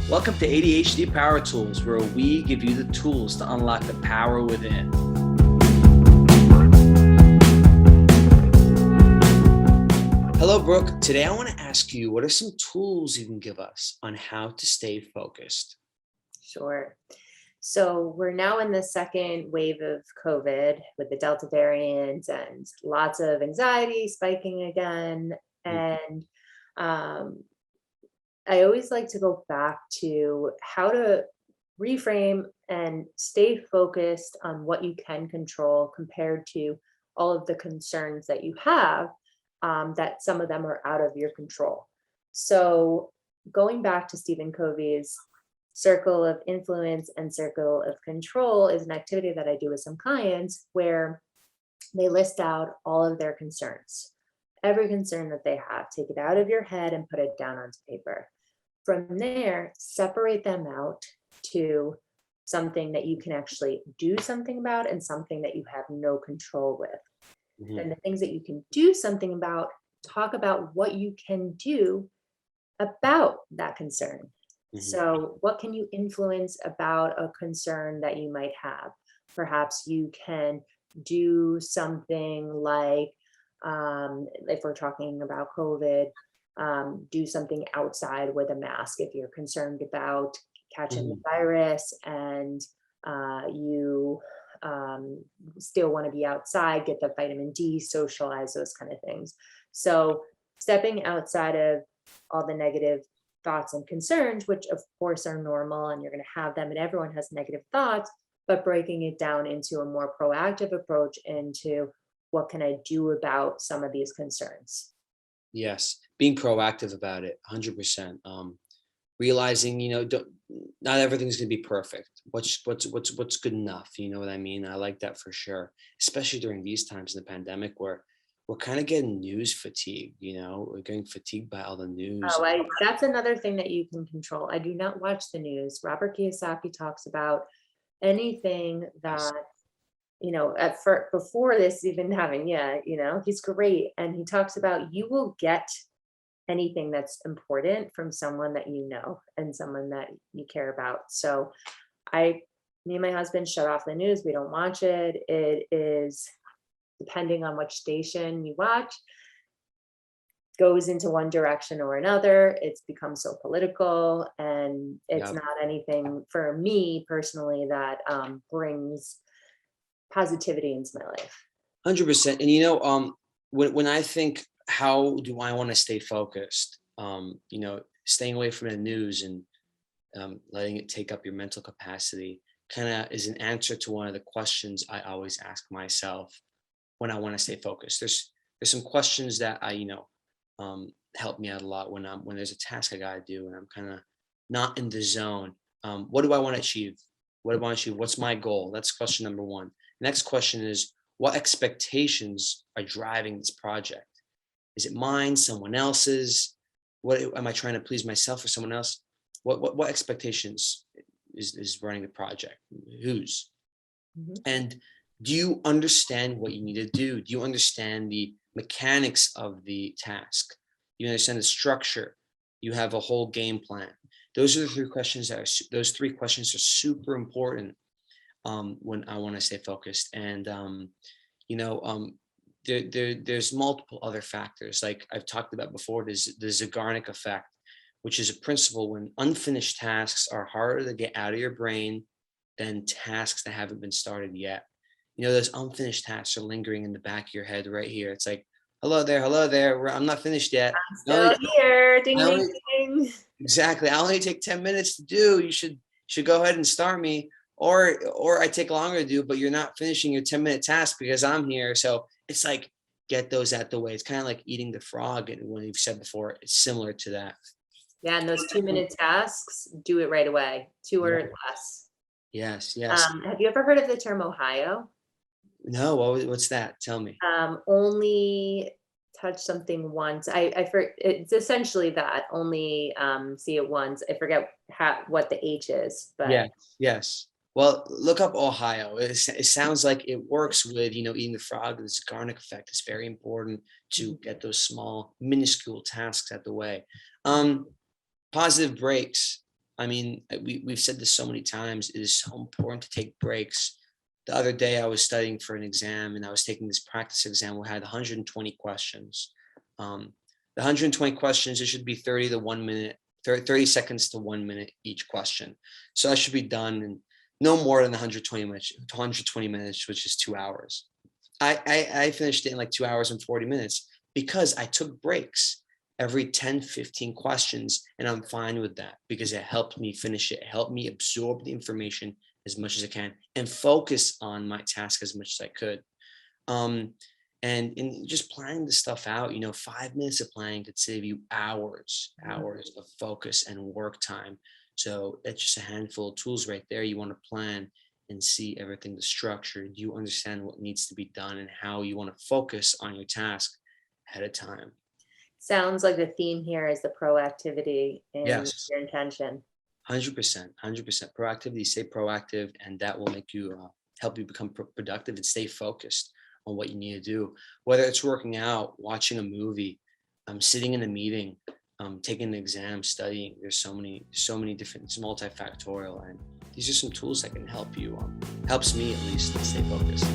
Welcome to ADHD Power Tools, where we give you the tools to unlock the power within. Hello, Brooke. Today I want to ask you, what are some tools you can give us on how to stay focused? Sure. So we're now in the second wave of COVID with the Delta variant and lots of anxiety spiking again. And I always like to go back to how to reframe and stay focused on what you can control compared to all of the concerns that you have, that some of them are out of your control. So going back to Stephen Covey's circle of influence and circle of control is an activity that I do with some clients where they list out all of their concerns. Every concern that they have, take it out of your head and put it down onto paper. From there, separate them out to something that you can actually do something about and something that you have no control with. And the things that you can do something about, talk about what you can do about that concern. So what can you influence about a concern that you might have? Perhaps you can do something like, if we're talking about COVID, do something outside with a mask if you're concerned about catching the virus and you still want to be outside, get the vitamin D, socialize, those kind of things. So stepping outside of all the negative thoughts and concerns, which of course are normal and you're going to have them and everyone has negative thoughts, but breaking it down into a more proactive approach into what can I do about some of these concerns. Yes, being proactive about it, 100%. Realizing, not everything's going to be perfect. What's good enough? You know what I mean? I like that for sure, especially during these times in the pandemic where we're kind of getting news fatigue. We're getting fatigued by all the news. That's another thing that you can control. I do not watch the news. Robert Kiyosaki talks about anything that, before this even having, he's great. And he talks about you will get anything that's important from someone that you know and someone that you care about. So me and my husband shut off the news. We don't watch it. It is, depending on which station you watch, goes into one direction or another. It's become so political and it's not anything for me personally that brings positivity into my life. 100%. And when I think, how do I want to stay focused? Staying away from the news and letting it take up your mental capacity kind of is an answer to one of the questions I always ask myself when I want to stay focused. There's some questions that I help me out a lot when there's a task I gotta do and I'm kind of not in the zone. What do I want to achieve? What's my goal? That's question number one. Next question is, what expectations are driving this project? Is it mine, someone else's? What am I trying to please myself or someone else? What expectations is running the project? Whose? And do you understand what you need to do? Do you understand the mechanics of the task? You understand the structure? You have a whole game plan. Those are the three questions those three questions are super important when I want to stay focused. And there's multiple other factors, like I've talked about before. There's the Zeigarnik effect, which is a principle when unfinished tasks are harder to get out of your brain than tasks that haven't been started yet. Those unfinished tasks are lingering in the back of your head right here. It's like, hello there. I'm not finished yet. I'm still here. Ding, ding, ding. Exactly. I only take 10 minutes to do. You should go ahead and start me. Or I take longer to do, but you're not finishing your 10-minute task because I'm here. So it's like, get those out the way. It's kind of like eating the frog. And when you've said before, it's similar to that. Yeah. And those 2-minute tasks, do it right away. 2 or less. Yes. Have you ever heard of the term Ohio? No. What's that? Tell me. Only touch something once. It's essentially that, only see it once. I forget what the H is, but yes. Well, look up Ohio. It sounds like it works with, eating the frog. The Zeigarnik effect is very important to get those small, minuscule tasks out the way. Positive breaks. I mean, we've said this so many times. It is so important to take breaks. The other day I was studying for an exam and I was taking this practice exam. We had 120 questions. The 120 questions, it should be 30 to 1 minute, 30 seconds to 1 minute each question. So that should be done in no more than 120 minutes, which is 2 hours. I finished it in like 2 hours and 40 minutes because I took breaks every 10, 15 questions. And I'm fine with that because it helped me finish it. It helped me absorb the information as much as I can and focus on my task as much as I could. And in just planning the stuff out, 5 minutes of planning could save you hours of focus and work time. So that's just a handful of tools right there. You want to plan and see everything, the structure. You understand what needs to be done and how you want to focus on your task ahead of time. Sounds like the theme here is the proactivity in Yes, your intention. 100%, 100% proactivity. Stay proactive, and that will make you help you become productive and stay focused on what you need to do. Whether it's working out, watching a movie, sitting in a meeting, taking an exam, studying. There's so many different. It's multifactorial, and these are some tools that can help you. Helps me at least stay focused.